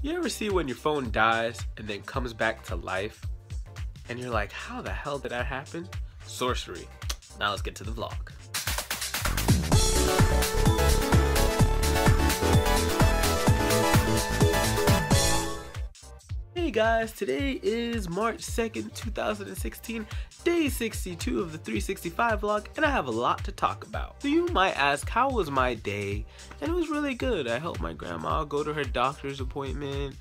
You ever see when your phone dies and then comes back to life and you're like, how the hell did that happen? Sorcery. Now let's get to the vlog. Hey guys, today is March 2nd, 2016, day 62 of the 365 vlog, and I have a lot to talk about. So you might ask, how was my day? And it was really good. I helped my grandma go to her doctor's appointment,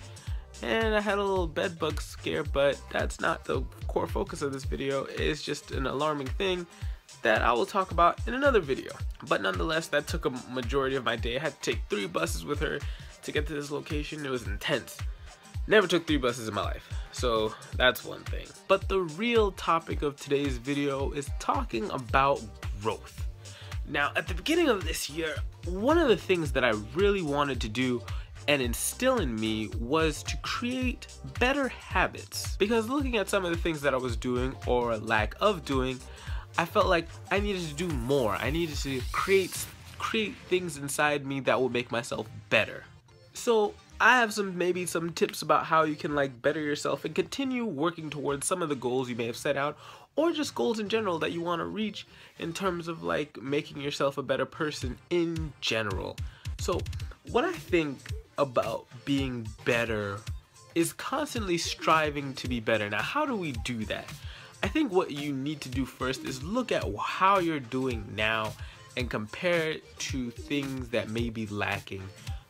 and I had a little bed bug scare, but that's not the core focus of this video. It's just an alarming thing that I will talk about in another video. But nonetheless, that took a majority of my day. I had to take 3 buses with her to get to this location. It was intense. Never took 3 buses in my life, so that's one thing. But the real topic of today's video is talking about growth. Now, at the beginning of this year, one of the things that I really wanted to do and instill in me was to create better habits. Because looking at some of the things that I was doing or lack of doing, I felt like I needed to do more. I needed to create things inside me that will make myself better. So I have maybe some tips about how you can better yourself and continue working towards some of the goals you may have set out, or just goals in general that you want to reach in terms of making yourself a better person in general. So what I think about being better is constantly striving to be better. Now, how do we do that? I think what you need to do first is look at how you're doing now and compare it to things that may be lacking.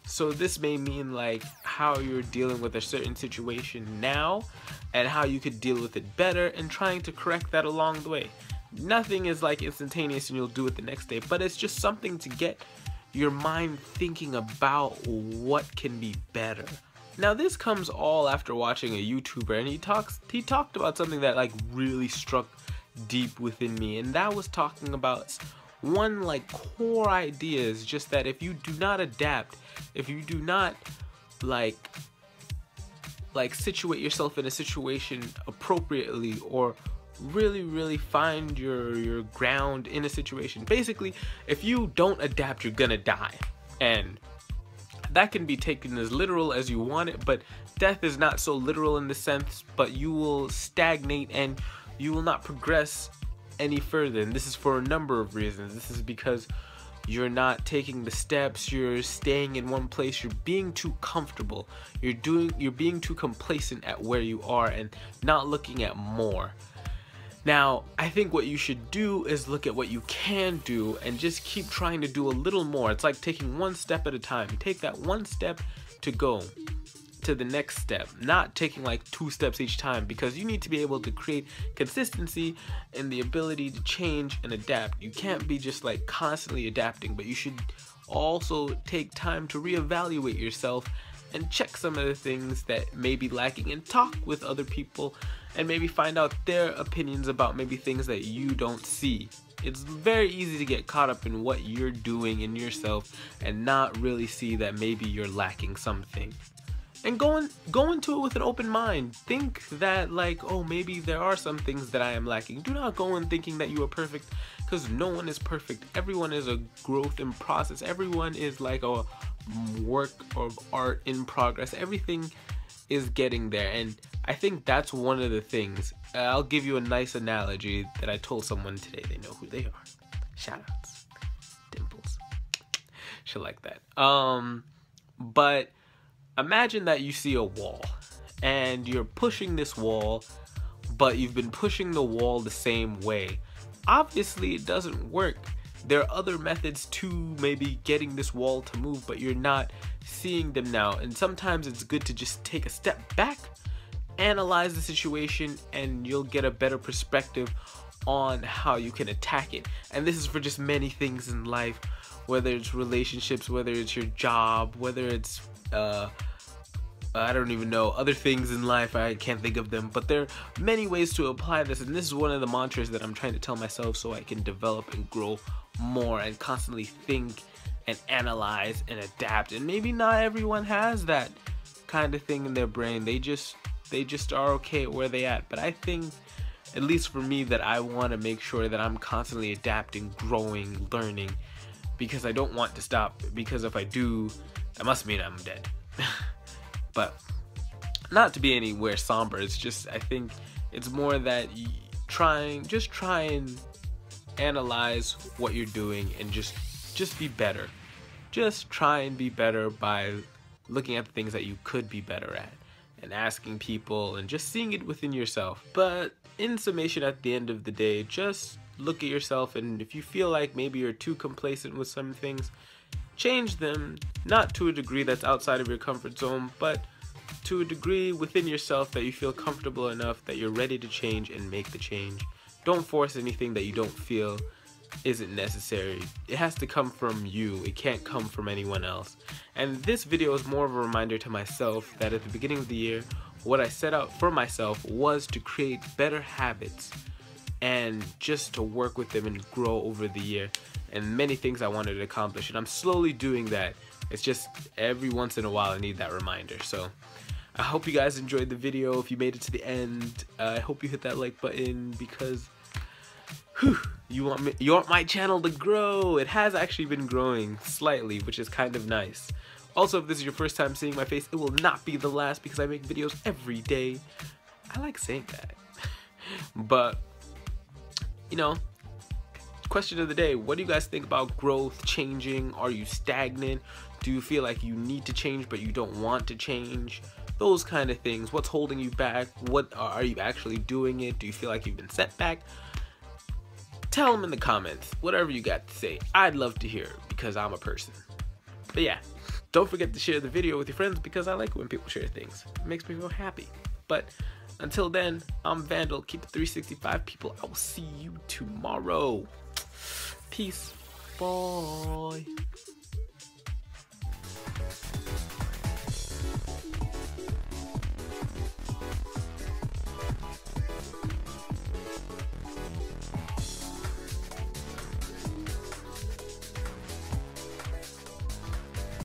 So this may mean how you're dealing with a certain situation now and how you could deal with it better and trying to correct that along the way. Nothing is instantaneous and you'll do it the next day, but it's just something to get your mind thinking about what can be better. Now this comes all after watching a YouTuber, and he talked about something that really struck deep within me, and that was talking about one core idea is just that if you do not adapt, if you do not situate yourself in a situation appropriately or really find your ground in a situation, basically if you don't adapt, you're gonna die. And that can be taken as literal as you want it, but death is not so literal in the sense, but you will stagnate and you will not progress any further. And this is for a number of reasons. This is because you're not taking the steps, you're staying in one place, you're being too comfortable, you're being too complacent at where you are and not looking at more. Now, I think what you should do is look at what you can do and just keep trying to do a little more. It's like taking one step at a time. You take that one step to go to the next step, not taking 2 steps each time, because you need to be able to create consistency and the ability to change and adapt. You can't be just constantly adapting, but you should also take time to reevaluate yourself and check some of the things that may be lacking and talk with other people and maybe find out their opinions about maybe things that you don't see. It's very easy to get caught up in what you're doing in yourself and not really see that maybe you're lacking something. And go into it with an open mind. Think that oh, maybe there are some things that I am lacking. Do not go in thinking that you are perfect, because no one is perfect. Everyone is a growth in process. Everyone is a work of art in progress. Everything is getting there, and I think that's one of the things. I'll give you a nice analogy that I told someone today. They know who they are. Shoutouts. Dimples. She'll like that. But imagine that you see a wall and you're pushing this wall, but you've been pushing the wall the same way. Obviously it doesn't work. There are other methods to maybe getting this wall to move, but you're not seeing them now. And sometimes it's good to just take a step back, analyze the situation, and you'll get a better perspective on how you can attack it. And this is for just many things in life, whether it's relationships, whether it's your job, whether it's I don't even know, other things in life, I can't think of them, but there are many ways to apply this, and this is one of the mantras that I'm trying to tell myself so I can develop and grow more and constantly think and analyze and adapt. And maybe not everyone has that kind of thing in their brain. They just are okay at where they at. But I think, at least for me, that I want to make sure that I'm constantly adapting, growing, learning, because I don't want to stop, because if I do, that must mean I'm dead. But not to be anywhere somber. It's just, I think it's more that just try and analyze what you're doing and just be better. Just try and be better by looking at the things that you could be better at and asking people and just seeing it within yourself. But in summation, at the end of the day, just look at yourself, and if you feel like maybe you're too complacent with some things, change them, not to a degree that's outside of your comfort zone, but to a degree within yourself that you feel comfortable enough that you're ready to change and make the change. Don't force anything that you don't feel isn't necessary. It has to come from you. It can't come from anyone else. And this video is more of a reminder to myself that at the beginning of the year, what I set out for myself was to create better habits and just to work with them and grow over the year, and many things I wanted to accomplish, and I'm slowly doing that. It's just every once in a while I need that reminder. So I hope you guys enjoyed the video. If you made it to the end, I hope you hit that like button, because you want my channel to grow. It has actually been growing slightly, which is kind of nice. Also, if this is your first time seeing my face, it will not be the last, because I make videos every day. I like saying that. But you know, question of the day, what do you guys think about growth, changing? Are you stagnant? Do you feel like you need to change but you don't want to change? Those kind of things. What's holding you back? What are you actually doing it? Do you feel like you've been set back? Tell them in the comments, whatever you got to say. I'd love to hear, because I'm a person. But yeah, don't forget to share the video with your friends, because I like when people share things. It makes me feel happy. But until then, I'm Vandal. Keep it 365, people. I will see you tomorrow. Peace. Bye.